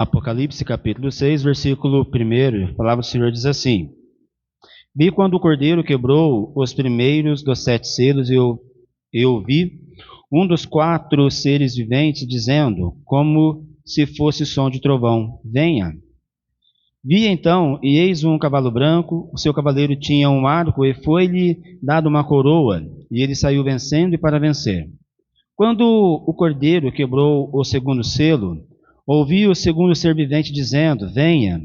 Apocalipse capítulo 6, versículo 1, a palavra do Senhor diz assim: Vi quando o Cordeiro quebrou os primeiros dos 7 selos, e eu ouvi um dos 4 seres viventes dizendo, como se fosse som de trovão: Venha. Vi então, e eis um cavalo branco, o seu cavaleiro tinha um arco, e foi-lhe dado uma coroa, e ele saiu vencendo e para vencer. Quando o Cordeiro quebrou o segundo selo, ouvi o segundo ser vivente dizendo, Venha.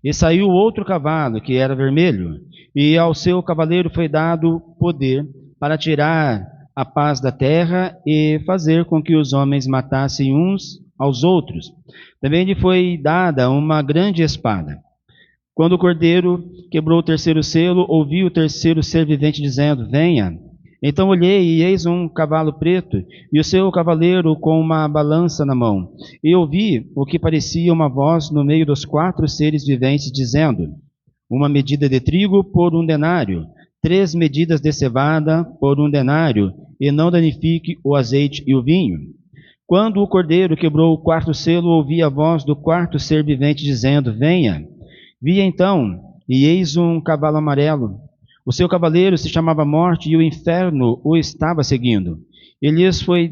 E saiu outro cavalo, que era vermelho, e ao seu cavaleiro foi dado poder para tirar a paz da terra e fazer com que os homens matassem uns aos outros. Também lhe foi dada uma grande espada. Quando o Cordeiro quebrou o terceiro selo, ouvi o terceiro ser vivente dizendo, Venha. Então olhei, e eis um cavalo preto, e o seu cavaleiro com uma balança na mão. E ouvi o que parecia uma voz no meio dos 4 seres viventes, dizendo, uma medida de trigo por 1 denário, 3 medidas de cevada por 1 denário, e não danifique o azeite e o vinho. Quando o Cordeiro quebrou o 4º selo, ouvi a voz do 4º ser vivente, dizendo, Venha. Vi então, e eis um cavalo amarelo. O seu cavaleiro se chamava Morte, e o inferno o estava seguindo. E lhes foi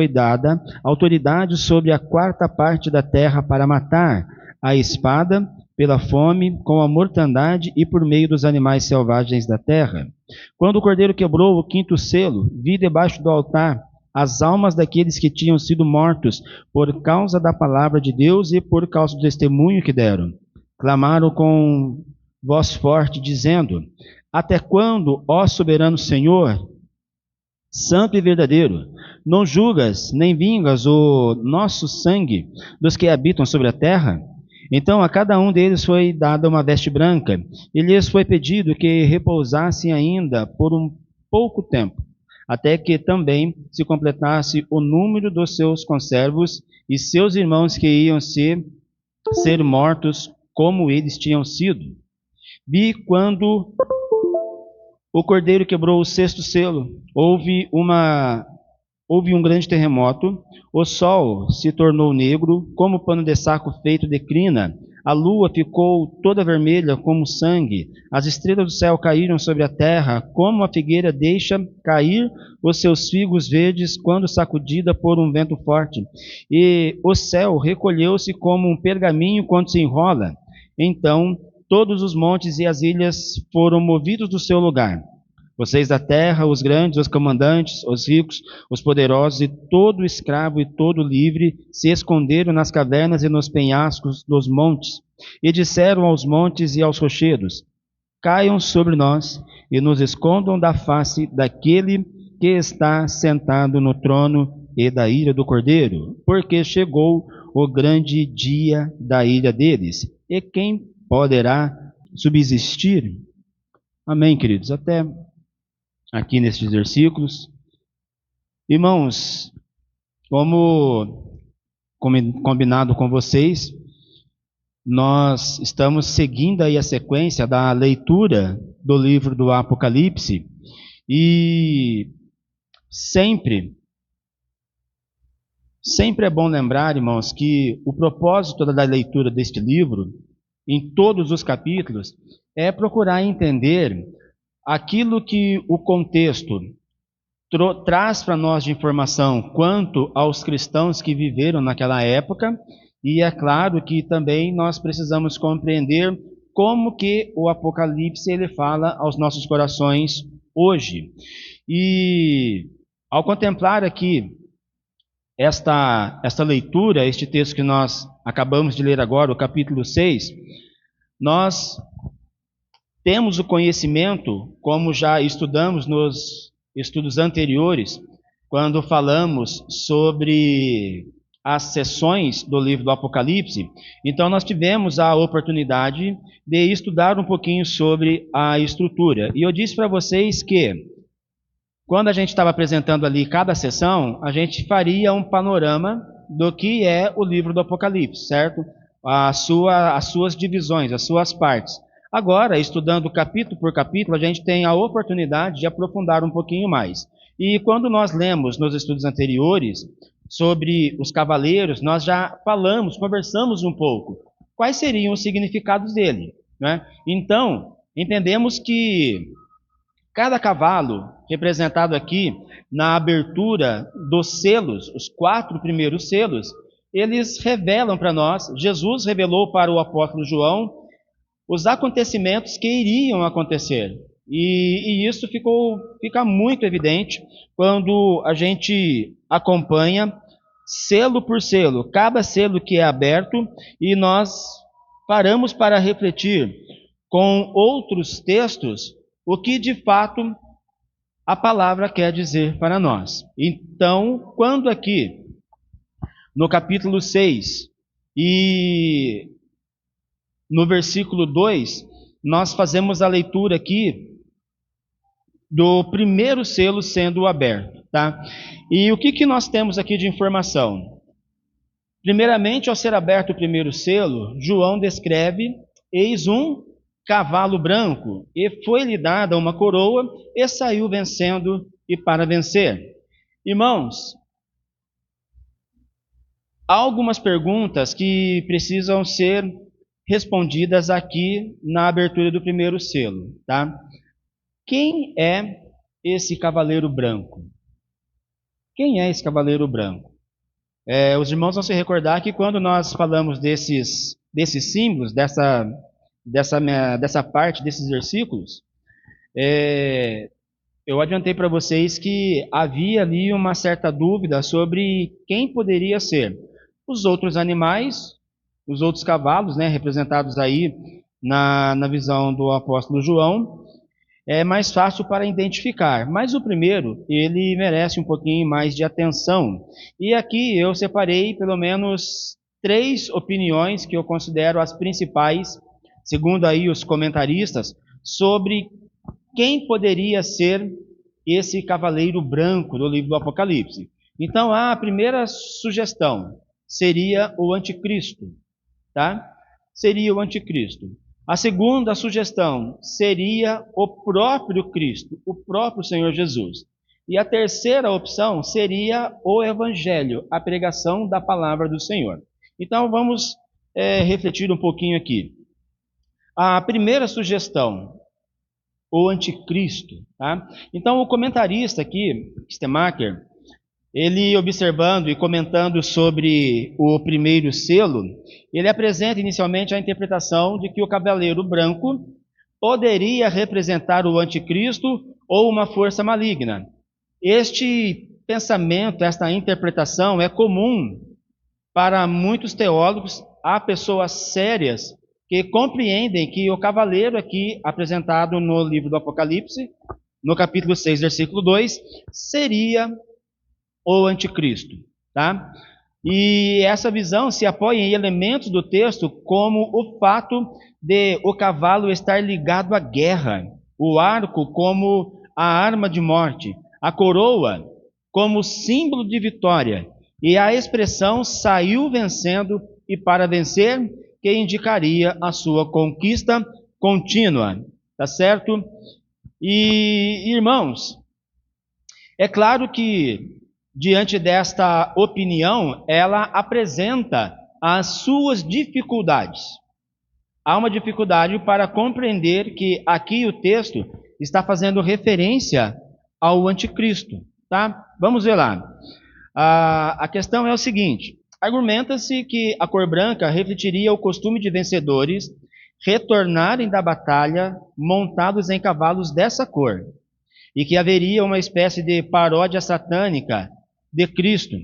dada autoridade sobre a 4ª parte da terra para matar a espada, pela fome, com a mortandade e por meio dos animais selvagens da terra. Quando o Cordeiro quebrou o 5º selo, vi debaixo do altar as almas daqueles que tinham sido mortos por causa da palavra de Deus e por causa do testemunho que deram. Clamaram com voz forte, dizendo, Até quando, ó soberano Senhor, santo e verdadeiro, não julgas nem vingas o nosso sangue dos que habitam sobre a terra? Então a cada um deles foi dada uma veste branca, e lhes foi pedido que repousassem ainda por um pouco tempo, até que também se completasse o número dos seus conservos e seus irmãos que iam ser mortos como eles tinham sido. Vi quando o Cordeiro quebrou o 6º selo, houve um grande terremoto, o sol se tornou negro, como pano de saco feito de crina, a lua ficou toda vermelha como sangue, as estrelas do céu caíram sobre a terra, como a figueira deixa cair os seus figos verdes quando sacudida por um vento forte, e o céu recolheu-se como um pergaminho quando se enrola. Então todos os montes e as ilhas foram movidos do seu lugar. Vocês da terra, os grandes, os comandantes, os ricos, os poderosos e todo escravo e todo livre se esconderam nas cavernas e nos penhascos dos montes e disseram aos montes e aos rochedos, caiam sobre nós e nos escondam da face daquele que está sentado no trono e da ira do Cordeiro, porque chegou o grande dia da ira deles. E quem poderá subsistir? Amém, queridos. Até aqui nestes versículos. Irmãos, como combinado com vocês, nós estamos seguindo aí a sequência da leitura do livro do Apocalipse e sempre é bom lembrar, irmãos, que o propósito da leitura deste livro, em todos os capítulos, é procurar entender aquilo que o contexto traz para nós de informação quanto aos cristãos que viveram naquela época, e é claro que também nós precisamos compreender como que o Apocalipse ele fala aos nossos corações hoje. E ao contemplar aqui esta leitura, este texto que nós acabamos de ler agora, o capítulo 6, nós temos o conhecimento, como já estudamos nos estudos anteriores, quando falamos sobre as sessões do livro do Apocalipse. Então nós tivemos a oportunidade de estudar um pouquinho sobre a estrutura. E eu disse para vocês que, quando a gente estava apresentando ali cada sessão, a gente faria um panorama do que é o livro do Apocalipse, certo? As suas divisões, as suas partes. Agora, estudando capítulo por capítulo, a gente tem a oportunidade de aprofundar um pouquinho mais. E quando nós lemos nos estudos anteriores, sobre os cavaleiros, nós já falamos, conversamos um pouco. Quais seriam os significados dele, né? Então, entendemos que cada cavalo representado aqui na abertura dos selos, os 4 primeiros selos, eles revelam para nós, Jesus revelou para o apóstolo João os acontecimentos que iriam acontecer. E isso fica muito evidente quando a gente acompanha selo por selo, cada selo que é aberto, e nós paramos para refletir com outros textos o que de fato a palavra quer dizer para nós. Então, quando aqui no capítulo 6 e no versículo 2, nós fazemos a leitura aqui do primeiro selo sendo aberto, tá? E o que nós temos aqui de informação? Primeiramente, ao ser aberto o primeiro selo, João descreve: eis um cavalo branco, e foi-lhe dada uma coroa, e saiu vencendo e para vencer. Irmãos, há algumas perguntas que precisam ser respondidas aqui na abertura do primeiro selo, tá? Quem é esse cavaleiro branco? Quem é esse cavaleiro branco? Os irmãos vão se recordar que quando nós falamos desses símbolos, dessa parte, desses versículos, eu adiantei para vocês que havia ali uma certa dúvida sobre quem poderia ser. Os outros animais, os outros cavalos, né, representados aí na visão do apóstolo João, é mais fácil para identificar. Mas o primeiro, ele merece um pouquinho mais de atenção. E aqui eu separei pelo menos 3 opiniões que eu considero as principais, segundo aí os comentaristas, sobre quem poderia ser esse cavaleiro branco do livro do Apocalipse. Então, a primeira sugestão seria o anticristo, tá? Seria o anticristo. A segunda sugestão seria o próprio Cristo, o próprio Senhor Jesus. E a terceira opção seria o Evangelho, a pregação da palavra do Senhor. Então vamos refletir um pouquinho aqui. A primeira sugestão, o anticristo. Tá? Então o comentarista aqui, Stemacher, ele observando e comentando sobre o primeiro selo, ele apresenta inicialmente a interpretação de que o cavaleiro branco poderia representar o anticristo ou uma força maligna. Este pensamento, esta interpretação é comum para muitos teólogos. Há pessoas sérias que compreendem que o cavaleiro aqui apresentado no livro do Apocalipse, no capítulo 6, versículo 2, seria o anticristo, tá? E essa visão se apoia em elementos do texto, como o fato de o cavalo estar ligado à guerra, o arco como a arma de morte, a coroa como símbolo de vitória, e a expressão saiu vencendo e para vencer, que indicaria a sua conquista contínua, tá certo? E, irmãos, é claro que diante desta opinião, ela apresenta as suas dificuldades. Há uma dificuldade para compreender que aqui o texto está fazendo referência ao anticristo, tá? Vamos ver lá. A questão é o seguinte: argumenta-se que a cor branca refletiria o costume de vencedores retornarem da batalha montados em cavalos dessa cor, e que haveria uma espécie de paródia satânica de Cristo,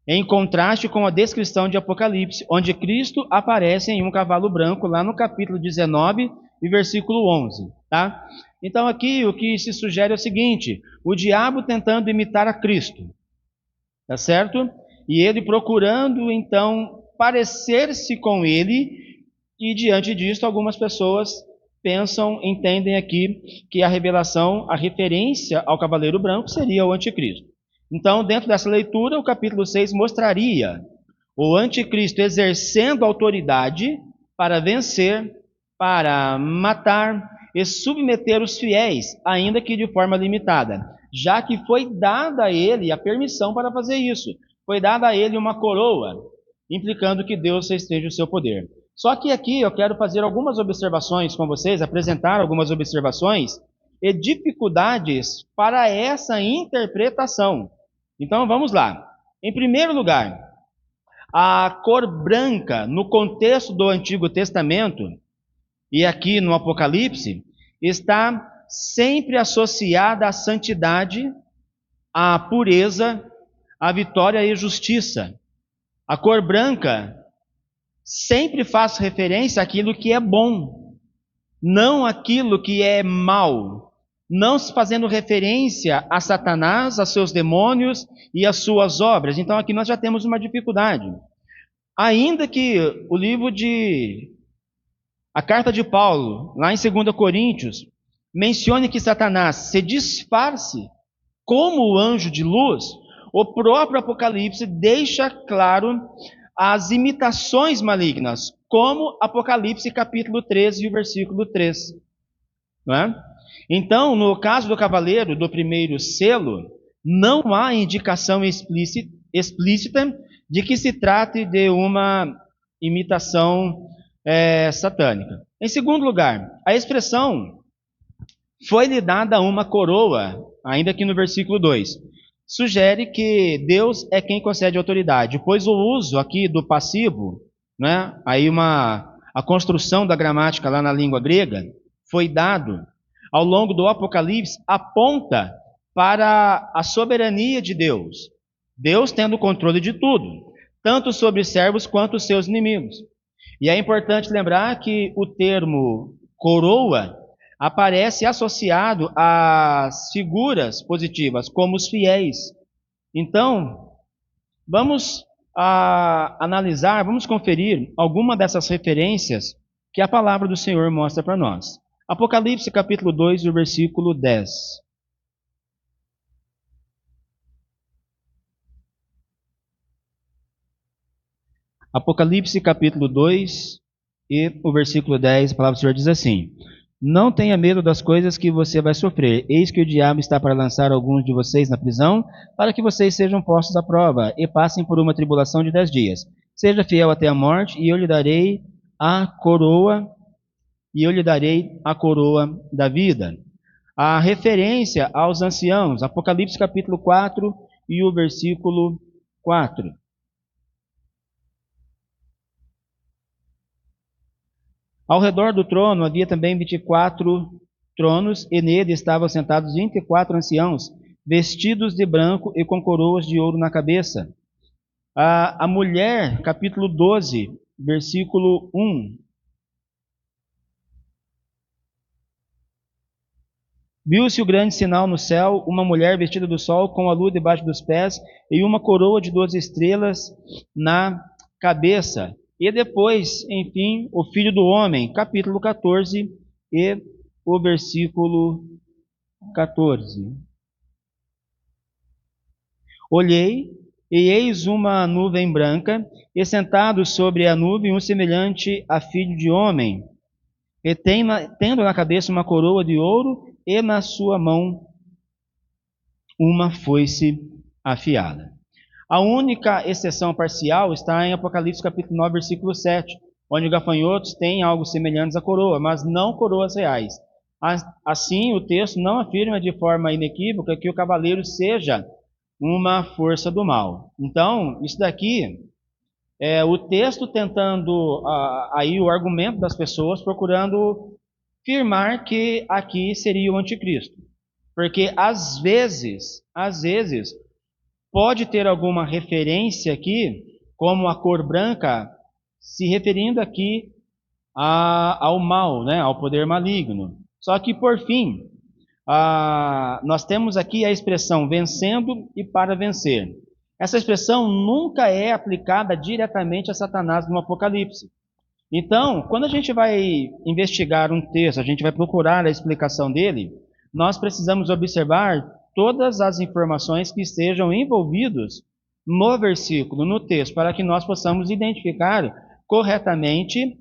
em contraste com a descrição de Apocalipse, onde Cristo aparece em um cavalo branco, lá no capítulo 19 e versículo 11, tá? Então aqui o que se sugere é o seguinte: o diabo tentando imitar a Cristo, tá certo? E ele procurando então parecer-se com ele, e diante disso algumas pessoas pensam, entendem aqui que a revelação, a referência ao cavaleiro branco seria o anticristo. Então, dentro dessa leitura, o capítulo 6 mostraria o anticristo exercendo autoridade para vencer, para matar e submeter os fiéis, ainda que de forma limitada, já que foi dada a ele a permissão para fazer isso. foi dada a ele uma coroa, implicando que Deus restringe o seu poder. Só que aqui eu quero fazer algumas observações com vocês, apresentar algumas observações e dificuldades para essa interpretação. Então vamos lá. Em primeiro lugar, a cor branca, no contexto do Antigo Testamento, e aqui no Apocalipse, está sempre associada à santidade, à pureza, à vitória e justiça. A cor branca sempre faz referência àquilo que é bom, não àquilo que é mal, não se fazendo referência a Satanás, a seus demônios e às suas obras. Então aqui nós já temos uma dificuldade. Ainda que a carta de Paulo, lá em 2 Coríntios, mencione que Satanás se disfarce como o anjo de luz, o próprio Apocalipse deixa claro as imitações malignas, como Apocalipse capítulo 13 e o versículo 3. Não é? Então, no caso do cavaleiro do primeiro selo, não há indicação explícita de que se trate de uma imitação satânica. Em segundo lugar, a expressão foi-lhe dada uma coroa, ainda aqui no versículo 2. Sugere que Deus é quem concede autoridade, pois o uso aqui do passivo, né, aí a construção da gramática lá na língua grega, foi dado ao longo do Apocalipse, aponta para a soberania de Deus. Deus tendo o controle de tudo, tanto sobre os servos quanto os seus inimigos. E é importante lembrar que o termo coroa aparece associado às figuras positivas, como os fiéis. Então, vamos analisar, vamos conferir alguma dessas referências que a palavra do Senhor mostra para nós. Apocalipse capítulo 2, o versículo 10. Apocalipse capítulo 2 e o versículo 10, a palavra do Senhor diz assim: Não tenha medo das coisas que você vai sofrer. Eis que o diabo está para lançar alguns de vocês na prisão, para que vocês sejam postos à prova e passem por uma tribulação de 10 dias. Seja fiel até a morte, e eu lhe darei a coroa, da vida. A referência aos anciãos, Apocalipse capítulo 4 e o versículo 4. Ao redor do trono havia também 24 tronos, e nele estavam sentados 24 anciãos, vestidos de branco e com coroas de ouro na cabeça. A mulher, capítulo 12, versículo 1. Viu-se o grande sinal no céu, uma mulher vestida do sol, com a lua debaixo dos pés, e uma coroa de 12 estrelas na cabeça. E depois, enfim, o Filho do Homem, capítulo 14 e o versículo 14. Olhei, e eis uma nuvem branca, e sentado sobre a nuvem um semelhante a filho de homem, e tendo na cabeça uma coroa de ouro, e na sua mão uma foice afiada. A única exceção parcial está em Apocalipse capítulo 9, versículo 7, onde gafanhotos têm algo semelhante à coroa, mas não coroas reais. Assim, o texto não afirma de forma inequívoca que o cavaleiro seja uma força do mal. Então, isso daqui é o texto tentando, aí o argumento das pessoas, procurando afirmar que aqui seria o anticristo. Porque, às vezes, pode ter alguma referência aqui, como a cor branca, se referindo aqui ao mal, né, ao poder maligno. Só que, por fim, nós temos aqui a expressão vencendo e para vencer. Essa expressão nunca é aplicada diretamente a Satanás no Apocalipse. Então, quando a gente vai investigar um texto, a gente vai procurar a explicação dele, nós precisamos observar todas as informações que estejam envolvidas no versículo, no texto, para que nós possamos identificar corretamente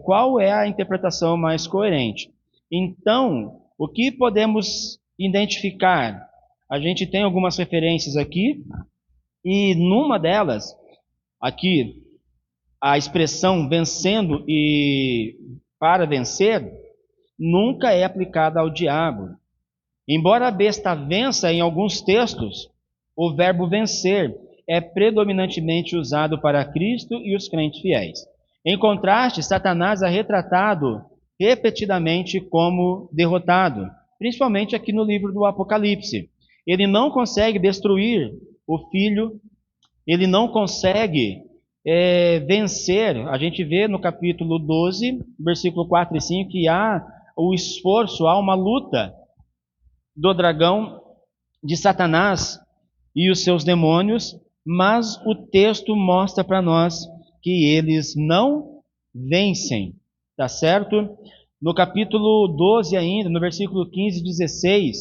qual é a interpretação mais coerente. Então, o que podemos identificar? A gente tem algumas referências aqui, E numa delas, aqui, a expressão vencendo e para vencer nunca é aplicada ao diabo. Embora a besta vença em alguns textos, o verbo vencer é predominantemente usado para Cristo e os crentes fiéis. Em contraste, Satanás é retratado repetidamente como derrotado, principalmente aqui no livro do Apocalipse. Ele não consegue destruir o filho, ele não consegue vencer. A gente vê no capítulo 12, versículo 4 e 5, que há o esforço, há uma luta do dragão, de Satanás e os seus demônios, mas o texto mostra para nós que eles não vencem, tá certo? No capítulo 12 ainda, no versículo 15 e 16,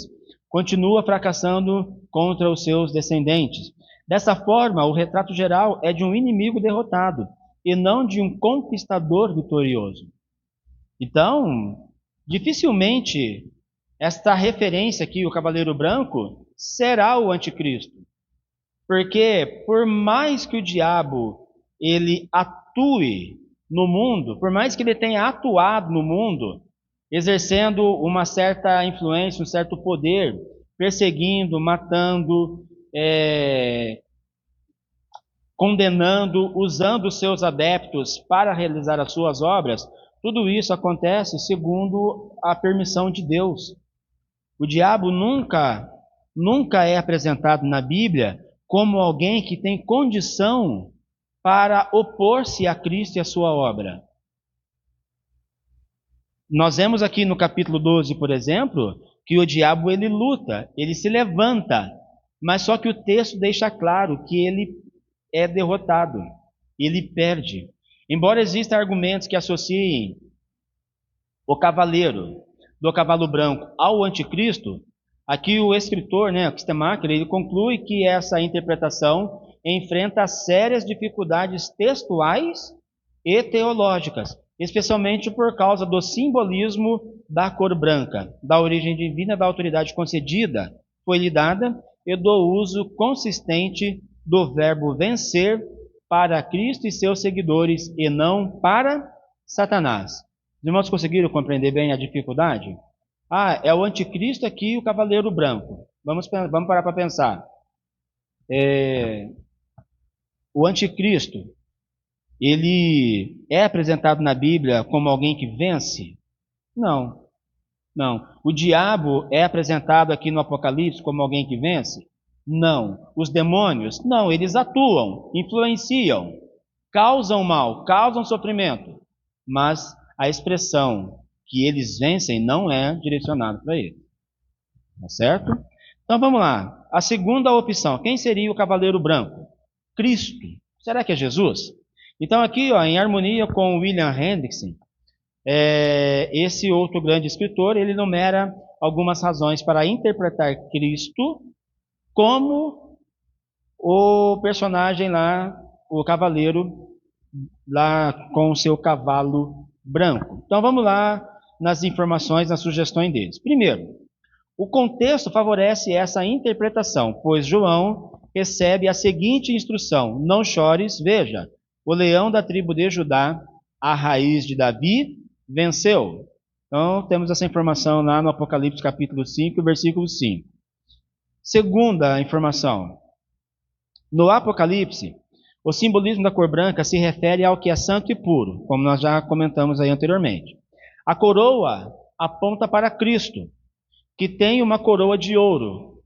continua fracassando contra os seus descendentes. Dessa forma, o retrato geral é de um inimigo derrotado e não de um conquistador vitorioso. Então, dificilmente esta referência aqui, o Cavaleiro Branco, será o anticristo. Porque por mais que o diabo ele atue no mundo, por mais que ele tenha atuado no mundo, exercendo uma certa influência, um certo poder, perseguindo, matando, condenando, usando os seus adeptos para realizar as suas obras, tudo isso acontece segundo a permissão de Deus. O diabo nunca é apresentado na Bíblia como alguém que tem condição para opor-se a Cristo e a sua obra. Nós vemos aqui no capítulo 12, por exemplo, que o diabo ele luta, ele se levanta, mas só que o texto deixa claro que ele é derrotado, ele perde. Embora existam argumentos que associem o cavaleiro do cavalo branco ao anticristo, aqui o escritor, o Stemacher, ele conclui que essa interpretação enfrenta sérias dificuldades textuais e teológicas, especialmente por causa do simbolismo da cor branca, da origem divina, da autoridade concedida, foi-lhe dada, e do uso consistente do verbo vencer para Cristo e seus seguidores, e não para Satanás. Os irmãos conseguiram compreender bem a dificuldade? É o anticristo aqui e o cavaleiro branco. Vamos parar para pensar. O anticristo, ele é apresentado na Bíblia como alguém que vence? Não. O diabo é apresentado aqui no Apocalipse como alguém que vence? Não. Os demônios? Não, eles atuam, influenciam, causam mal, causam sofrimento. Mas a expressão que eles vencem não é direcionada para eles. Tá certo? Então vamos lá. A segunda opção. Quem seria o cavaleiro branco? Cristo. Será que é Jesus? Então aqui, em harmonia com William Hendrickson, esse outro grande escritor, ele enumera algumas razões para interpretar Cristo como o personagem lá, o cavaleiro lá com o seu cavalo branco. Então vamos lá nas informações, nas sugestões deles. Primeiro, o contexto favorece essa interpretação, pois João recebe a seguinte instrução: não chores, veja, o leão da tribo de Judá, a raiz de Davi, venceu. Então temos essa informação lá no Apocalipse capítulo 5, versículo 5. Segunda informação, no Apocalipse, o simbolismo da cor branca se refere ao que é santo e puro, como nós já comentamos aí anteriormente. A coroa aponta para Cristo, que tem uma coroa de ouro.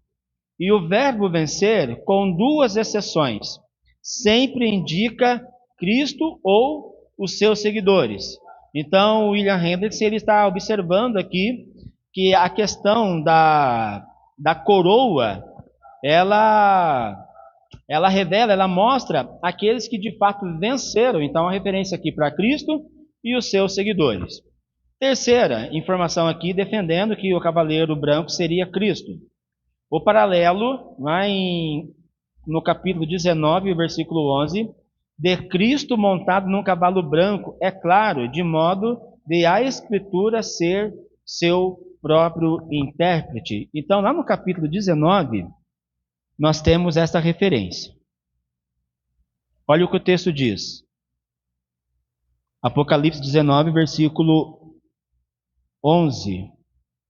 E o verbo vencer, com duas exceções, sempre indica Cristo ou os seus seguidores. Então, William Hendrickson ele está observando aqui que a questão da coroa, ela revela, ela mostra aqueles que de fato venceram. Então, a referência aqui para Cristo e os seus seguidores. Terceira informação aqui, defendendo que o cavaleiro branco seria Cristo. O paralelo, lá no capítulo 19, versículo 11, de Cristo montado num cavalo branco, é claro, de modo de a Escritura ser seu próprio intérprete. Então, lá no capítulo 19, nós temos essa referência. Olha o que o texto diz. Apocalipse 19, versículo 11.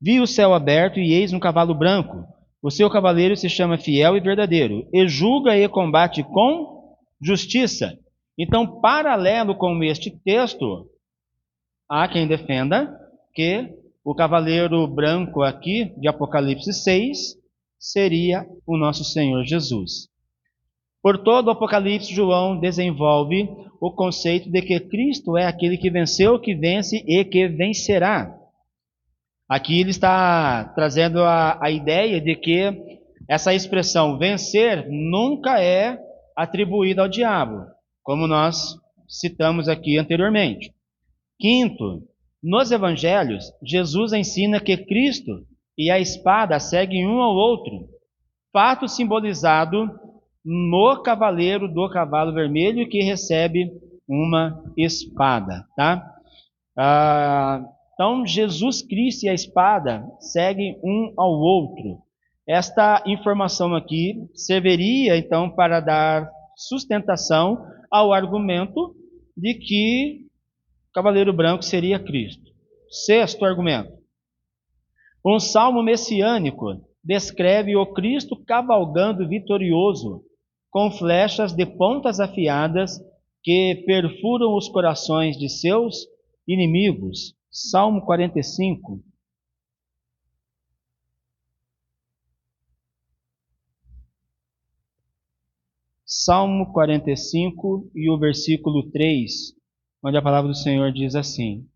Vi o céu aberto e eis um cavalo branco. O seu cavaleiro se chama Fiel e Verdadeiro, e julga e combate com justiça. Então, paralelo com este texto, há quem defenda que o cavaleiro branco aqui, de Apocalipse 6, seria o nosso Senhor Jesus. Por todo o Apocalipse, João desenvolve o conceito de que Cristo é aquele que venceu, que vence e que vencerá. Aqui ele está trazendo a ideia de que essa expressão vencer nunca é atribuída ao diabo, como nós citamos aqui anteriormente. Quinto, nos evangelhos, Jesus ensina que Cristo e a espada seguem um ao outro, fato simbolizado no cavaleiro do cavalo vermelho que recebe uma espada, tá? Então, Jesus Cristo e a espada seguem um ao outro. Esta informação aqui serviria, então, para dar sustentação ao argumento de que o cavaleiro branco seria Cristo. Sexto argumento. Um salmo messiânico descreve o Cristo cavalgando vitorioso, com flechas de pontas afiadas que perfuram os corações de seus inimigos. Salmo 45. Salmo 45 e o versículo 3, onde a palavra do Senhor diz assim: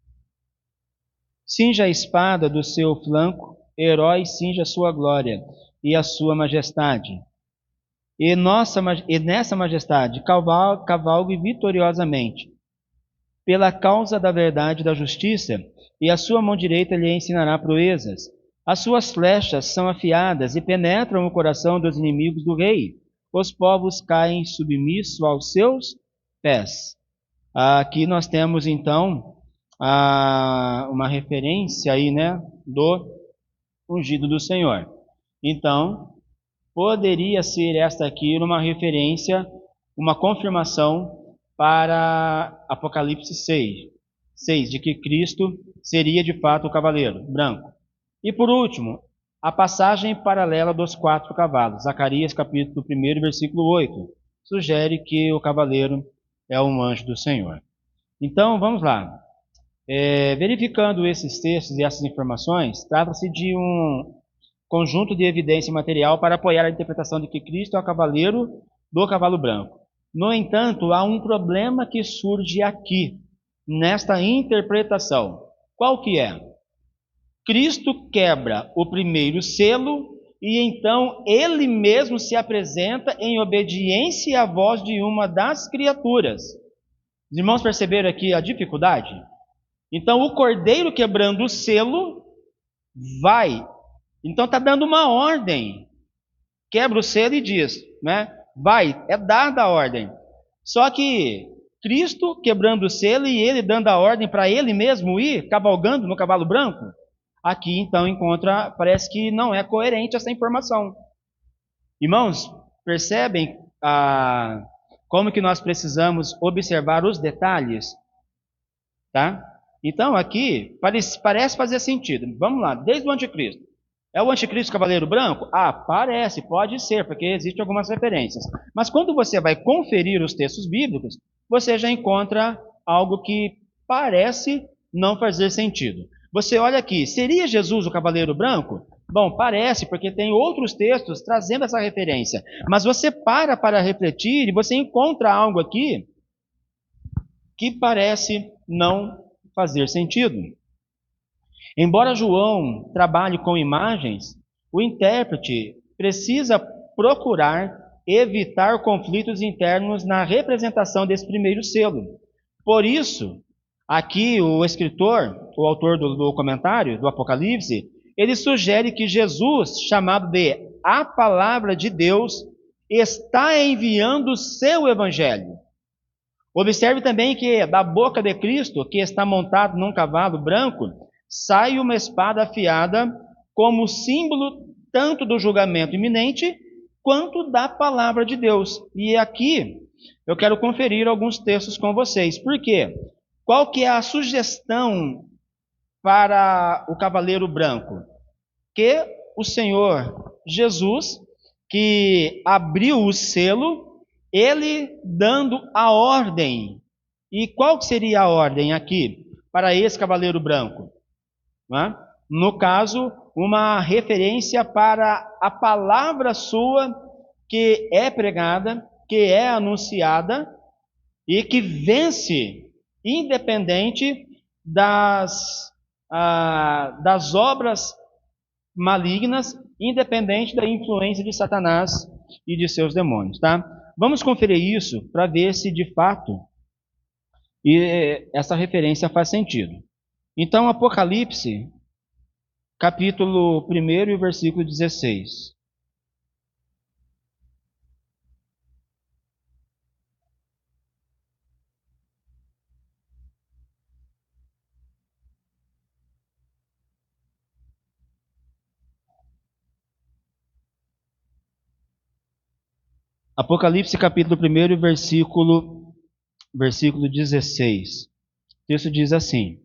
Cinja a espada do seu flanco, herói cinja a sua glória e a sua majestade. E nessa majestade cavalgue vitoriosamente, pela causa da verdade e da justiça, e a sua mão direita lhe ensinará proezas. As suas flechas são afiadas e penetram o coração dos inimigos do rei. Os povos caem submissos aos seus pés. Aqui nós temos então uma referência aí, né, do ungido do Senhor. Então, poderia ser esta aqui uma referência, uma confirmação para Apocalipse 6, de que Cristo seria de fato o cavaleiro branco. E por último, a passagem paralela dos 4 cavalos, Zacarias capítulo 1, versículo 8, sugere que o cavaleiro é um anjo do Senhor. Então, vamos lá. Verificando esses textos e essas informações, trata-se de um conjunto de evidência material para apoiar a interpretação de que Cristo é o cavaleiro do cavalo branco. No entanto, há um problema que surge aqui, nesta interpretação. Qual que é? Cristo quebra o primeiro selo e então ele mesmo se apresenta em obediência à voz de uma das criaturas. Os irmãos perceberam aqui a dificuldade? Então o cordeiro quebrando o selo vai. Então está dando uma ordem. Quebra o selo e diz, né? Vai, é dada a ordem. Só que Cristo quebrando o selo e ele dando a ordem para ele mesmo ir cavalgando no cavalo branco. Aqui então parece que não é coerente essa informação. Irmãos, percebem como que nós precisamos observar os detalhes? Tá? Então aqui parece fazer sentido. Vamos lá, desde o anticristo. É o anticristo cavaleiro branco? Parece, pode ser, porque existem algumas referências. Mas quando você vai conferir os textos bíblicos, você já encontra algo que parece não fazer sentido. Você olha aqui, seria Jesus o cavaleiro branco? Bom, parece, porque tem outros textos trazendo essa referência. Mas você para refletir e você encontra algo aqui que parece não fazer sentido. Embora João trabalhe com imagens, o intérprete precisa procurar evitar conflitos internos na representação desse primeiro selo. Por isso, aqui o escritor, o autor do comentário do Apocalipse, ele sugere que Jesus, chamado de a Palavra de Deus, está enviando o seu evangelho. Observe também que da boca de Cristo, que está montado num cavalo branco, sai uma espada afiada como símbolo tanto do julgamento iminente quanto da palavra de Deus. E aqui eu quero conferir alguns textos com vocês. Por quê? Qual que é a sugestão para o cavaleiro branco? Que o Senhor Jesus, que abriu o selo, ele dando a ordem. E qual seria a ordem aqui para esse cavaleiro branco? Né? No caso, uma referência para a palavra sua que é pregada, que é anunciada e que vence, independente das obras malignas, independente da influência de Satanás e de seus demônios, tá? Vamos conferir isso para ver se de fato essa referência faz sentido. Então, Apocalipse, capítulo 1 e versículo 16. Apocalipse capítulo 1, versículo 16. O texto diz assim: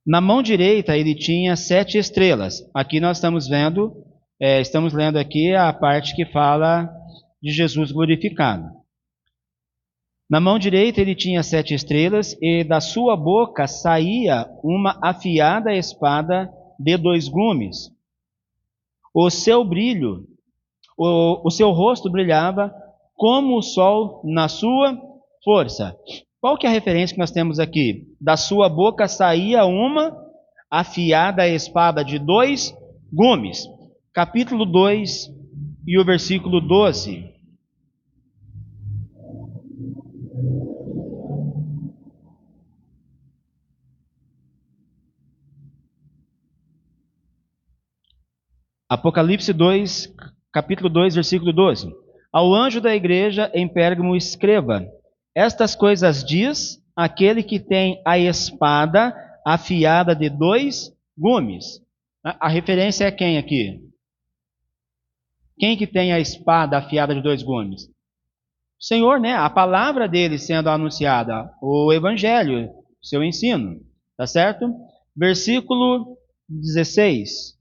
na mão direita ele tinha 7 estrelas. Aqui nós estamos lendo aqui a parte que fala de Jesus glorificado. Na mão direita ele tinha 7 estrelas, e da sua boca saía uma afiada espada de 2 gumes. O seu rosto brilhava como o sol na sua força. Qual que é a referência que nós temos aqui? Da sua boca saía uma afiada espada de 2 gumes. Capítulo 2 e o versículo 12. Apocalipse 2, capítulo 2, versículo 12. Ao anjo da igreja em Pérgamo escreva: estas coisas diz aquele que tem a espada afiada de 2 gumes. A referência é quem aqui? Quem que tem a espada afiada de 2 gumes? O Senhor, né? A palavra dele sendo anunciada, o evangelho, seu ensino, tá certo? Versículo 16.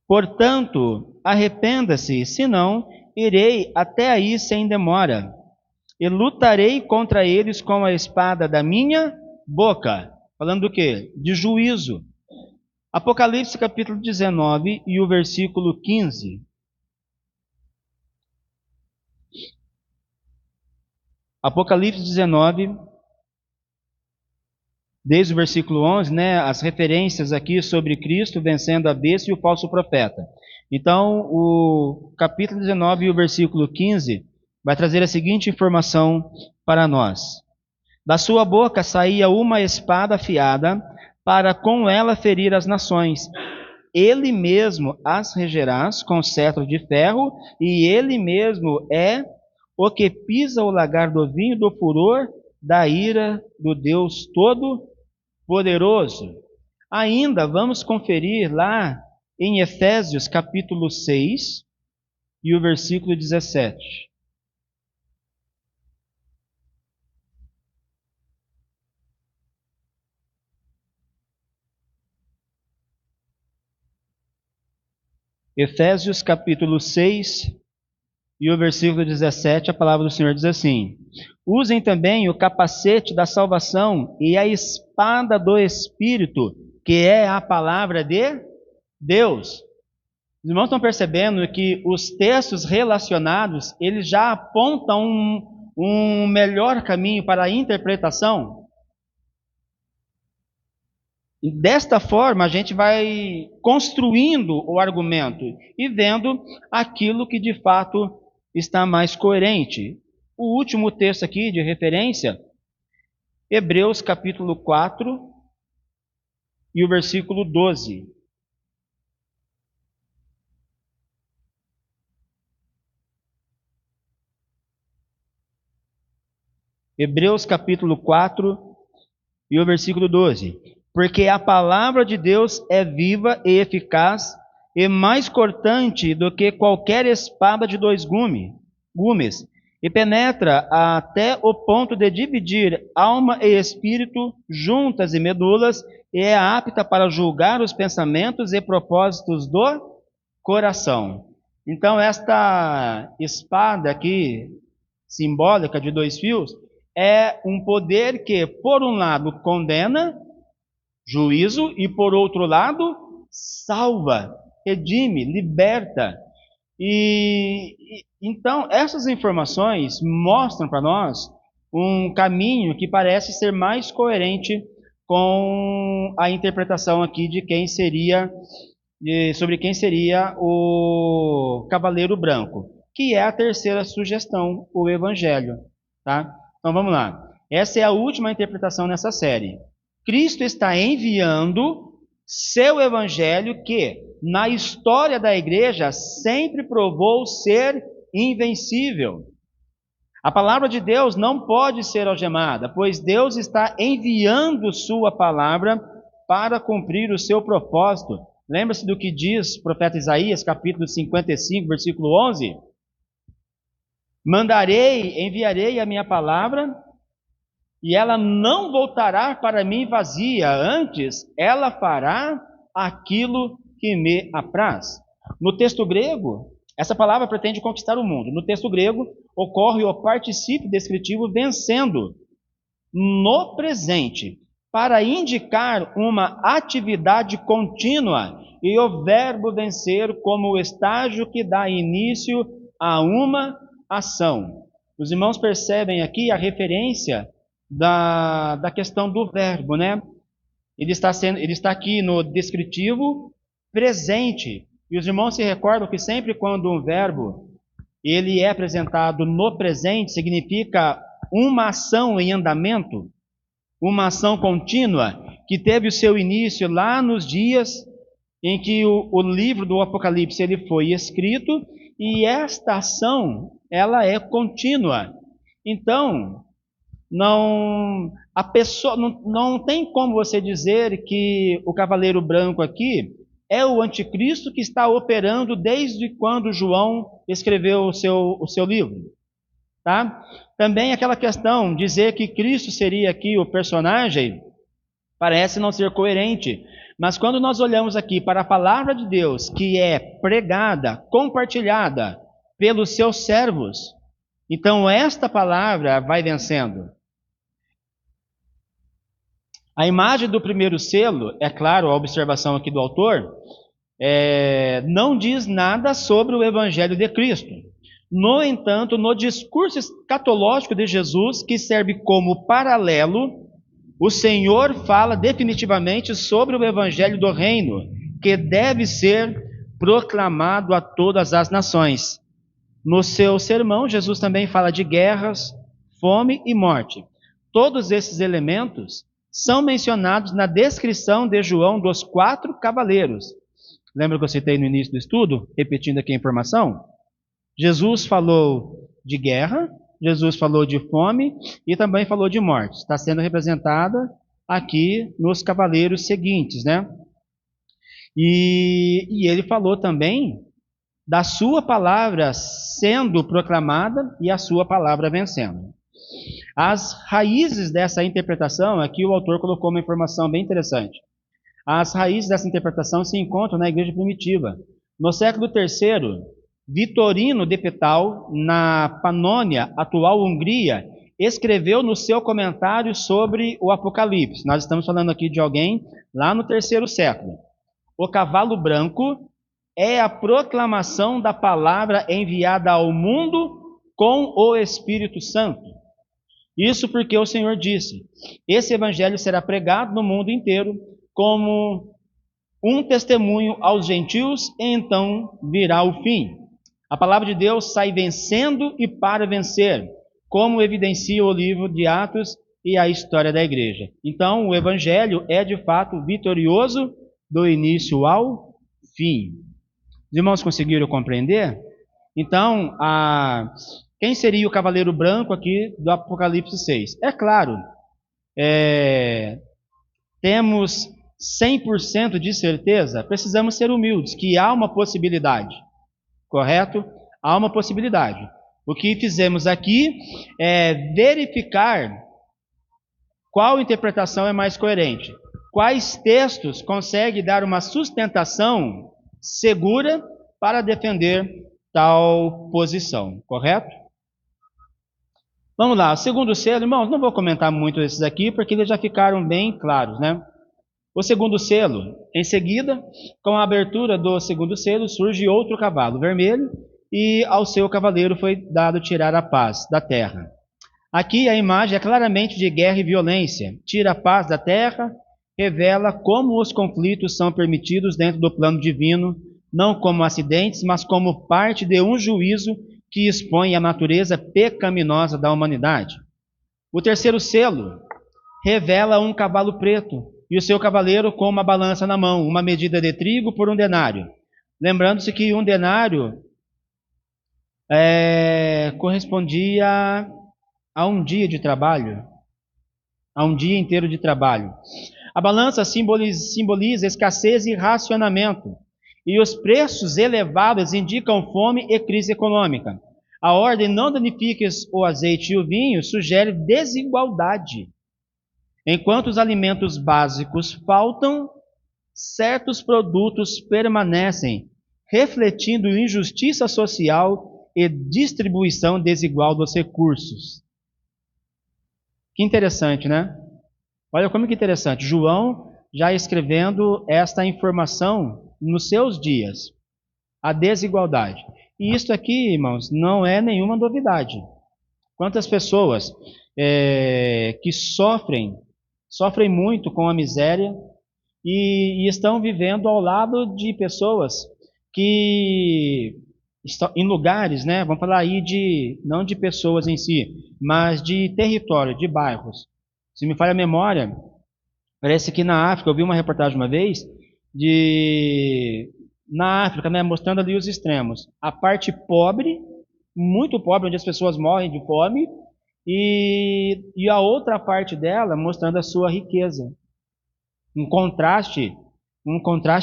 Portanto, arrependa-se, senão irei até aí sem demora, e lutarei contra eles com a espada da minha boca. Falando do quê? De juízo. Apocalipse capítulo 19 e o versículo 15. Apocalipse 19, desde o versículo 11, né, as referências aqui sobre Cristo vencendo a besta e o falso profeta. Então, o capítulo 19 e o versículo 15 vai trazer a seguinte informação para nós. Da sua boca saía uma espada afiada, para com ela ferir as nações. Ele mesmo as regerás com cetro de ferro, e ele mesmo é o que pisa o lagar do vinho do furor da ira do Deus Todo-Poderoso. Ainda vamos conferir lá em Efésios capítulo 6 e o versículo 17. Efésios capítulo 6 e o versículo 17, a palavra do Senhor diz assim: usem também o capacete da salvação e a espada do Espírito, que é a palavra de Deus. Os irmãos estão percebendo que os textos relacionados, eles já apontam um melhor caminho para a interpretação? E desta forma, a gente vai construindo o argumento e vendo aquilo que de fato está mais coerente. O último texto aqui de referência, Hebreus capítulo 4 e o versículo 12. Hebreus capítulo 4 e o versículo 12. Porque a palavra de Deus é viva e eficaz e mais cortante do que qualquer espada de dois gumes, e penetra até o ponto de dividir alma e espírito, juntas e medulas, e é apta para julgar os pensamentos e propósitos do coração. Então, esta espada aqui, simbólica de dois fios, é um poder que, por um lado, condena, juízo, e por outro lado, salva, redime, liberta. Então, essas informações mostram para nós um caminho que parece ser mais coerente com a interpretação aqui de quem seria, sobre quem seria o Cavaleiro Branco, que é a terceira sugestão, o Evangelho. Tá? Então vamos lá. Essa é a última interpretação nessa série. Cristo está enviando seu Evangelho que, na história da igreja, sempre provou ser invencível. A palavra de Deus não pode ser algemada, pois Deus está enviando sua palavra para cumprir o seu propósito. Lembra-se do que diz o profeta Isaías, capítulo 55, versículo 11? Enviarei a minha palavra, e ela não voltará para mim vazia, antes ela fará aquilo que me apraz. No texto grego, essa palavra pretende conquistar o mundo. No texto grego, ocorre o particípio descritivo vencendo no presente, para indicar uma atividade contínua, e o verbo vencer como o estágio que dá início a uma ação. Os irmãos percebem aqui a referência da questão do verbo, né? Ele está aqui no descritivo presente. E os irmãos se recordam que sempre quando um verbo ele é apresentado no presente, significa uma ação em andamento, uma ação contínua, que teve o seu início lá nos dias em que o livro do Apocalipse ele foi escrito, e esta ação ela é contínua. Então, a pessoa não tem como você dizer que o Cavaleiro Branco aqui é o anticristo que está operando desde quando João escreveu o seu livro. Tá? Também aquela questão, dizer que Cristo seria aqui o personagem, parece não ser coerente. Mas quando nós olhamos aqui para a palavra de Deus, que é pregada, compartilhada pelos seus servos, então esta palavra vai vencendo. A imagem do primeiro selo, é claro, a observação aqui do autor, não diz nada sobre o Evangelho de Cristo. No entanto, no discurso escatológico de Jesus, que serve como paralelo, o Senhor fala definitivamente sobre o Evangelho do Reino, que deve ser proclamado a todas as nações. No seu sermão, Jesus também fala de guerras, fome e morte. Todos esses elementos são mencionados na descrição de João dos 4 cavaleiros. Lembra que eu citei no início do estudo? Repetindo aqui a informação. Jesus falou de guerra, Jesus falou de fome e também falou de morte. Está sendo representada aqui nos cavaleiros seguintes, né? E ele falou também da sua palavra sendo proclamada e a sua palavra vencendo. As raízes dessa interpretação, aqui o autor colocou uma informação bem interessante. As raízes dessa interpretação se encontram na igreja primitiva. No século III, Vitorino de Petal, na Panônia, atual Hungria, escreveu no seu comentário sobre o Apocalipse. Nós estamos falando aqui de alguém lá no terceiro século. O cavalo branco é a proclamação da palavra enviada ao mundo com o Espírito Santo. Isso porque o Senhor disse: esse evangelho será pregado no mundo inteiro como um testemunho aos gentios, e então virá o fim. A palavra de Deus sai vencendo e para vencer, como evidencia o livro de Atos e a história da igreja. Então, o evangelho é de fato vitorioso do início ao fim. Os irmãos conseguiram compreender? Então, quem seria o cavaleiro branco aqui do Apocalipse 6? É claro, temos 100% de certeza? Precisamos ser humildes, que há uma possibilidade, correto? Há uma possibilidade. O que fizemos aqui é verificar qual interpretação é mais coerente. Quais textos conseguem dar uma sustentação segura para defender tal posição, correto? Vamos lá, o segundo selo, irmãos, não vou comentar muito esses aqui, porque eles já ficaram bem claros, né? O segundo selo, em seguida, com a abertura do segundo selo, surge outro cavalo vermelho, e ao seu cavaleiro foi dado tirar a paz da terra. Aqui a imagem é claramente de guerra e violência. Tira a paz da terra, revela como os conflitos são permitidos dentro do plano divino, não como acidentes, mas como parte de um juízo que expõe a natureza pecaminosa da humanidade. O terceiro selo revela um cavalo preto e o seu cavaleiro com uma balança na mão, uma medida de trigo por um denário. Lembrando-se que um denário correspondia a um dia de trabalho, a um dia inteiro de trabalho. A balança simboliza escassez e racionamento, e os preços elevados indicam fome e crise econômica. A ordem não danifiques o azeite e o vinho sugere desigualdade. Enquanto os alimentos básicos faltam, certos produtos permanecem, refletindo injustiça social e distribuição desigual dos recursos. Que interessante, né? Olha como que interessante. João já escrevendo esta informação nos seus dias. A desigualdade. E isso aqui, irmãos, não é nenhuma novidade. Quantas pessoas que sofrem muito com a miséria e estão vivendo ao lado de pessoas que estão em lugares, né? Vamos falar aí não de pessoas em si, mas de território, de bairros. Se me falha a memória, parece que na África, eu vi uma reportagem uma vez, na África, né, mostrando ali os extremos. A parte pobre, muito pobre, onde as pessoas morrem de fome, e a outra parte dela mostrando a sua riqueza. Um contraste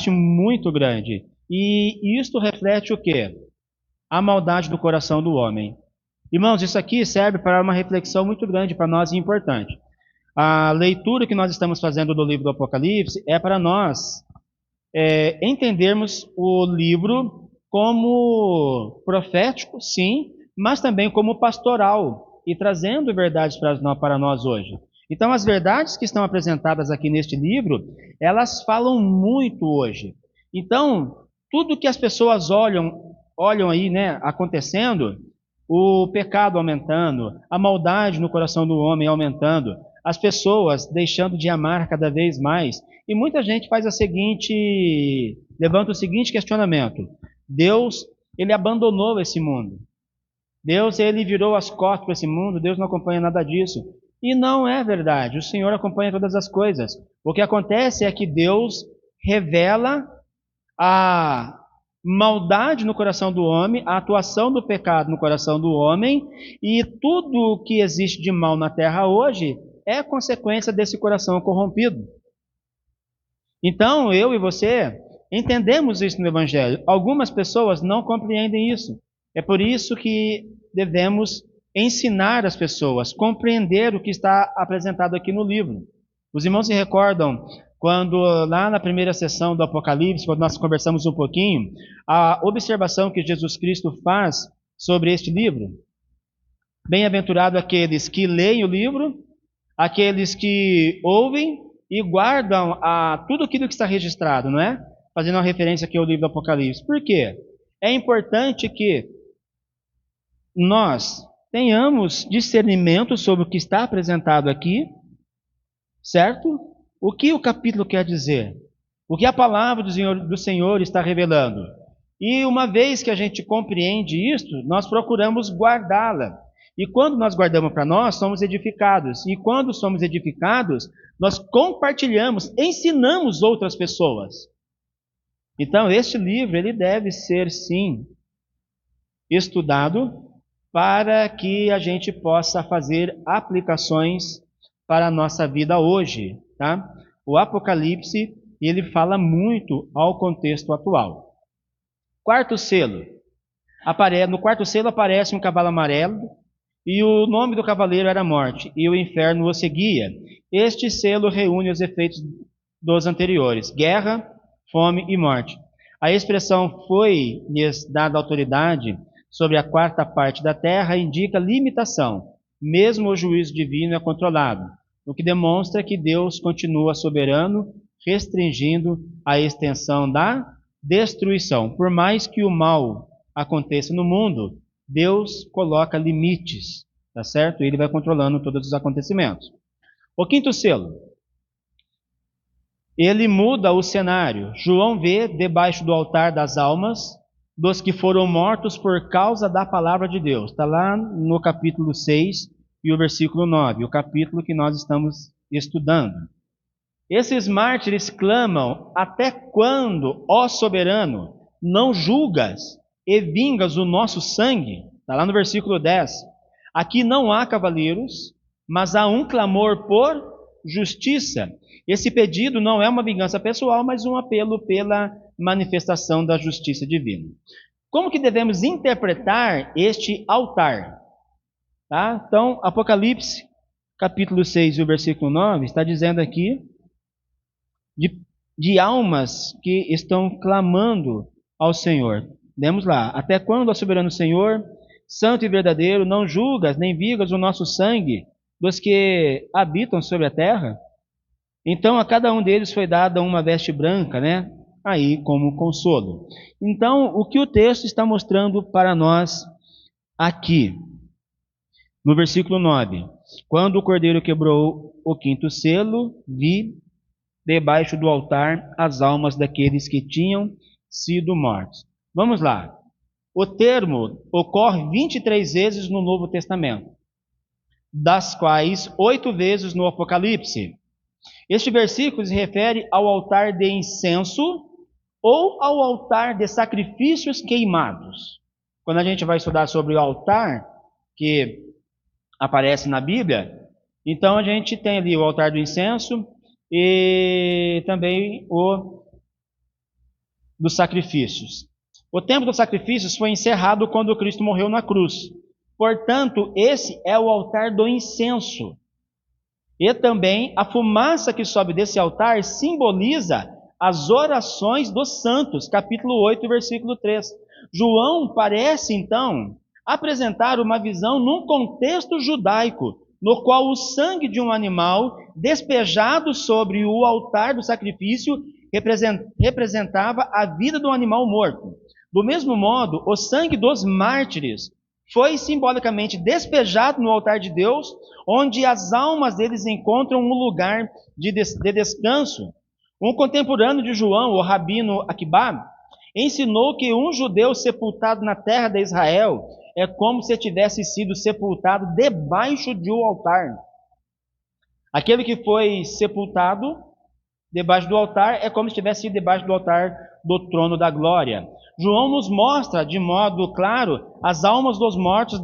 muito grande. E isto reflete o quê? A maldade do coração do homem. Irmãos, isso aqui serve para uma reflexão muito grande para nós e importante. A leitura que nós estamos fazendo do livro do Apocalipse é para nós entendermos o livro como profético, sim, mas também como pastoral e trazendo verdades para nós hoje. Então, as verdades que estão apresentadas aqui neste livro, elas falam muito hoje. Então, tudo que as pessoas olham aí, né, acontecendo, o pecado aumentando, a maldade no coração do homem aumentando, as pessoas deixando de amar cada vez mais. E muita gente levanta o seguinte questionamento: Deus, ele abandonou esse mundo. Deus, ele virou as costas para esse mundo, Deus não acompanha nada disso. E não é verdade, o Senhor acompanha todas as coisas. O que acontece é que Deus revela a maldade no coração do homem, a atuação do pecado no coração do homem, e tudo o que existe de mal na terra hoje é consequência desse coração corrompido. Então, eu e você entendemos isso no Evangelho. Algumas pessoas não compreendem isso. É por isso que devemos ensinar as pessoas, compreender o que está apresentado aqui no livro. Os irmãos se recordam quando, lá na primeira sessão do Apocalipse, quando nós conversamos um pouquinho, a observação que Jesus Cristo faz sobre este livro? Bem-aventurado aqueles que leem o livro, aqueles que ouvem e guardam tudo aquilo que está registrado, não é? Fazendo uma referência aqui ao livro do Apocalipse. Por quê? É importante que nós tenhamos discernimento sobre o que está apresentado aqui, certo? O que o capítulo quer dizer? O que a palavra do Senhor está revelando? E uma vez que a gente compreende isso, nós procuramos guardá-la. E quando nós guardamos para nós, somos edificados. E quando somos edificados, nós compartilhamos, ensinamos outras pessoas. Então, este livro, ele deve ser, sim, estudado para que a gente possa fazer aplicações para a nossa vida hoje, tá? O Apocalipse e ele fala muito ao contexto atual. Quarto selo. No quarto selo aparece um cavalo amarelo, e o nome do cavaleiro era Morte, e o inferno o seguia. Este selo reúne os efeitos dos anteriores: guerra, fome e morte. A expressão foi-lhes dada autoridade sobre a quarta parte da terra indica limitação. Mesmo o juízo divino é controlado, o que demonstra que Deus continua soberano, restringindo a extensão da destruição. Por mais que o mal aconteça no mundo, Deus coloca limites, tá certo? Ele vai controlando todos os acontecimentos. O quinto selo. Ele muda o cenário. João vê debaixo do altar das almas dos que foram mortos por causa da palavra de Deus. Está lá no capítulo 6 e o versículo 9, o capítulo que nós estamos estudando. Esses mártires clamam: até quando, ó soberano, não julgas e vingas o nosso sangue? Está lá no versículo 10. Aqui não há cavaleiros, mas há um clamor por justiça. Esse pedido não é uma vingança pessoal, mas um apelo pela manifestação da justiça divina. Como que devemos interpretar este altar? Tá? Então, Apocalipse, capítulo 6 e o versículo 9, está dizendo aqui de almas que estão clamando ao Senhor. Lemos lá: até quando, ó soberano Senhor, santo e verdadeiro, não julgas nem vingas o nosso sangue dos que habitam sobre a terra? Então a cada um deles foi dada uma veste branca, né? Aí como consolo. Então, o que o texto está mostrando para nós aqui? No versículo 9: quando o cordeiro quebrou o quinto selo, vi debaixo do altar as almas daqueles que tinham sido mortos. Vamos lá. O termo ocorre 23 vezes no Novo Testamento, das quais 8 vezes no Apocalipse. Este versículo se refere ao altar de incenso ou ao altar de sacrifícios queimados. Quando a gente vai estudar sobre o altar que aparece na Bíblia, então a gente tem ali o altar do incenso e também o dos sacrifícios. O tempo dos sacrifícios foi encerrado quando Cristo morreu na cruz. Portanto, esse é o altar do incenso. E também a fumaça que sobe desse altar simboliza as orações dos santos, capítulo 8, versículo 3. João parece, então, apresentar uma visão num contexto judaico, no qual o sangue de um animal despejado sobre o altar do sacrifício representava a vida do animal morto. Do mesmo modo, o sangue dos mártires foi simbolicamente despejado no altar de Deus, onde as almas deles encontram um lugar de descanso. Um contemporâneo de João, o rabino Akiba, ensinou que um judeu sepultado na terra de Israel é como se tivesse sido sepultado debaixo de um altar. Aquele que foi sepultado debaixo do altar é como se estivesse debaixo do altar do trono da glória. João nos mostra de modo claro as almas dos mortos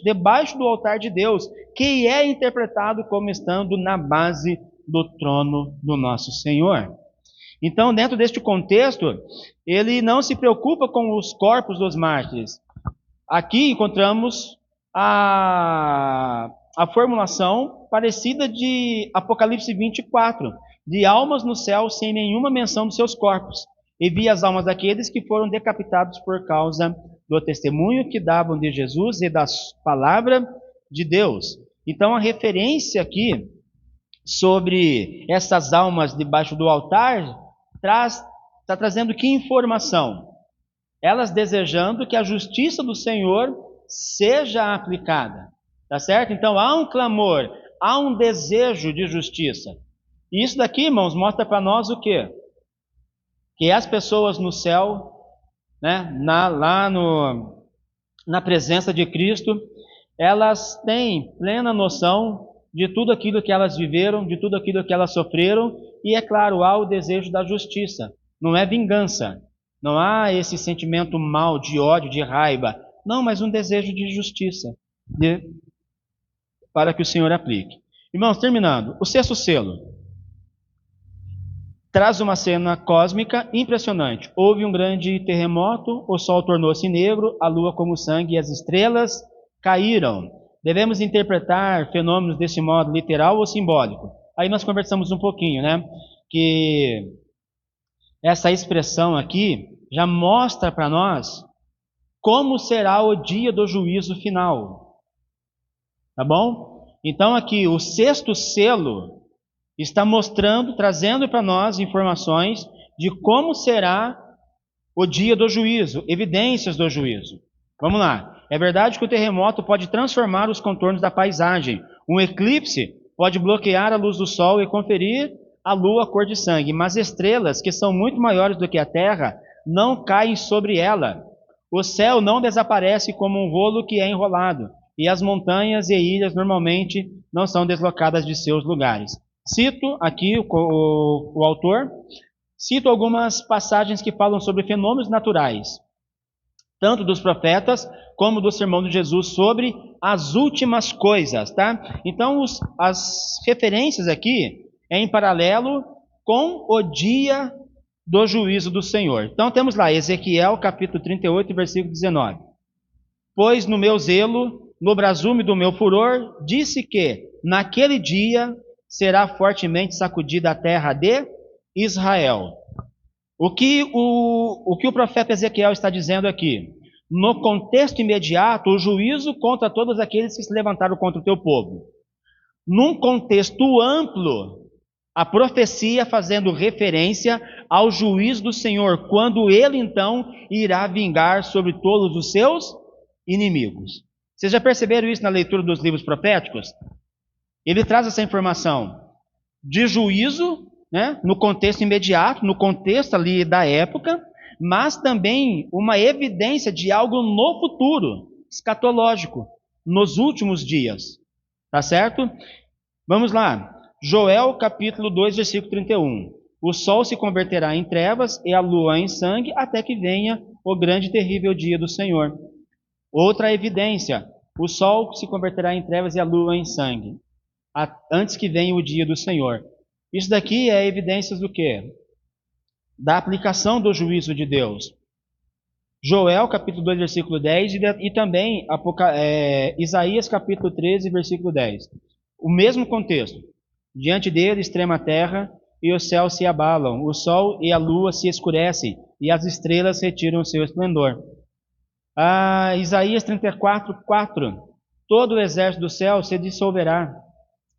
debaixo do altar de Deus, que é interpretado como estando na base do trono do nosso Senhor. Então, dentro deste contexto, ele não se preocupa com os corpos dos mártires. Aqui encontramos a formulação parecida de Apocalipse 24, de almas no céu sem nenhuma menção dos seus corpos. E vi as almas daqueles que foram decapitados por causa do testemunho que davam de Jesus e da palavra de Deus. Então a referência aqui sobre essas almas debaixo do altar está trazendo que informação? Elas desejando que a justiça do Senhor seja aplicada, tá certo? Então há um clamor, há um desejo de justiça. E isso daqui, irmãos, mostra para nós o quê? Que as pessoas no céu, né, na presença de Cristo, elas têm plena noção de tudo aquilo que elas viveram, de tudo aquilo que elas sofreram, e é claro, há o desejo da justiça. Não é vingança, não há esse sentimento mal, de ódio, de raiva, não, mas um desejo de justiça, para que o Senhor aplique. Irmãos, terminando, o sexto selo. traz uma cena cósmica impressionante. Houve um grande terremoto, o sol tornou-se negro, a lua como sangue e as estrelas caíram. Devemos interpretar fenômenos desse modo literal ou simbólico? Aí nós conversamos um pouquinho, né? Que essa expressão aqui já mostra para nós como será o dia do juízo final. Tá bom? Então aqui o sexto selo está mostrando, trazendo para nós informações de como será o dia do juízo, evidências do juízo. Vamos lá. É verdade que o terremoto pode transformar os contornos da paisagem. Um eclipse pode bloquear a luz do sol e conferir à lua cor de sangue, mas estrelas, que são muito maiores do que a Terra, não caem sobre ela. O céu não desaparece como um rolo que é enrolado, e as montanhas e ilhas normalmente não são deslocadas de seus lugares. Cito aqui o autor, cito algumas passagens que falam sobre fenômenos naturais, tanto dos profetas como do sermão de Jesus sobre as últimas coisas, tá? Então, as referências aqui é em paralelo com o dia do juízo do Senhor. Então, temos lá Ezequiel, capítulo 38, versículo 19. Pois no meu zelo, no brasume do meu furor, disse que naquele dia será fortemente sacudida a terra de Israel. O que o profeta Ezequiel está dizendo aqui? No contexto imediato, o juízo contra todos aqueles que se levantaram contra o teu povo. Num contexto amplo, a profecia fazendo referência ao juízo do Senhor, quando ele então irá vingar sobre todos os seus inimigos. Vocês já perceberam isso na leitura dos livros proféticos? Ele traz essa informação de juízo, né, no contexto imediato, no contexto ali da época, mas também uma evidência de algo no futuro, escatológico, nos últimos dias. Tá certo? Vamos lá. Joel capítulo 2, versículo 31. O sol se converterá em trevas e a lua em sangue, até que venha o grande e terrível dia do Senhor. Outra evidência. O sol se converterá em trevas e a lua em sangue, antes que venha o dia do Senhor. Isso daqui é evidências do quê? Da aplicação do juízo de Deus. Joel, capítulo 2, versículo 10, e também Isaías, capítulo 13, versículo 10. O mesmo contexto. Diante dele, extrema terra, e os céus se abalam, o sol e a lua se escurecem, e as estrelas retiram o seu esplendor. Isaías 34, 4. Todo o exército do céu se dissolverá,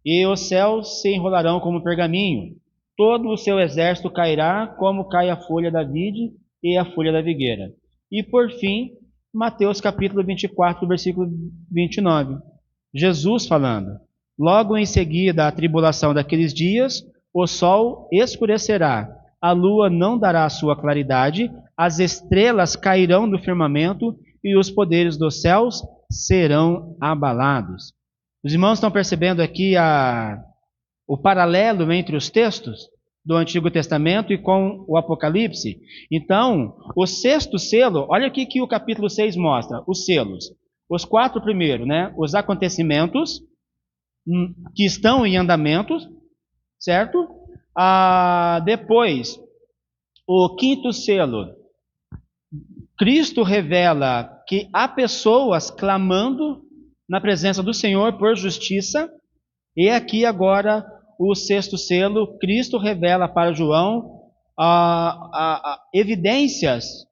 e os céus se enrolarão como pergaminho. Todo o seu exército cairá, como cai a folha da vide e a folha da figueira. E por fim, Mateus capítulo 24, versículo 29. Jesus falando: logo em seguida a tribulação daqueles dias, o sol escurecerá, a lua não dará a sua claridade, as estrelas cairão do firmamento e os poderes dos céus serão abalados. Os irmãos estão percebendo aqui o paralelo entre os textos do Antigo Testamento e com o Apocalipse? Então, o sexto selo, olha aqui que o capítulo 6 mostra, os selos. Os 4 primeiros, né? Os acontecimentos que estão em andamento, certo? Depois, o quinto selo, Cristo revela que há pessoas clamando na presença do Senhor por justiça, e aqui agora o sexto selo, Cristo revela para João evidências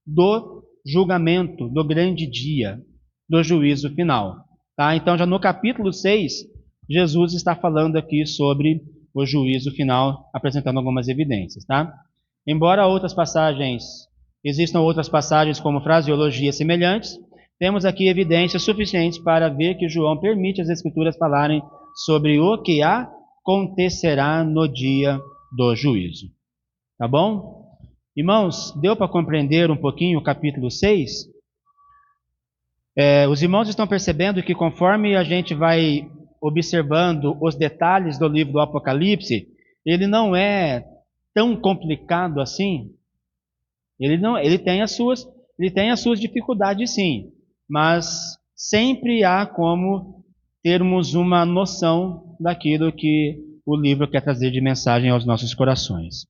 do julgamento, do grande dia, do juízo final. Tá? Então, já no capítulo 6, Jesus está falando aqui sobre o juízo final, apresentando algumas evidências. Tá? Embora existam outras passagens como fraseologias semelhantes, temos aqui evidências suficientes para ver que João permite as Escrituras falarem sobre o que acontecerá no dia do juízo. Tá bom? Irmãos, deu para compreender um pouquinho o capítulo 6? Os irmãos estão percebendo que conforme a gente vai observando os detalhes do livro do Apocalipse, ele não é tão complicado assim. Ele tem as suas dificuldades, sim, mas sempre há como termos uma noção daquilo que o livro quer trazer de mensagem aos nossos corações.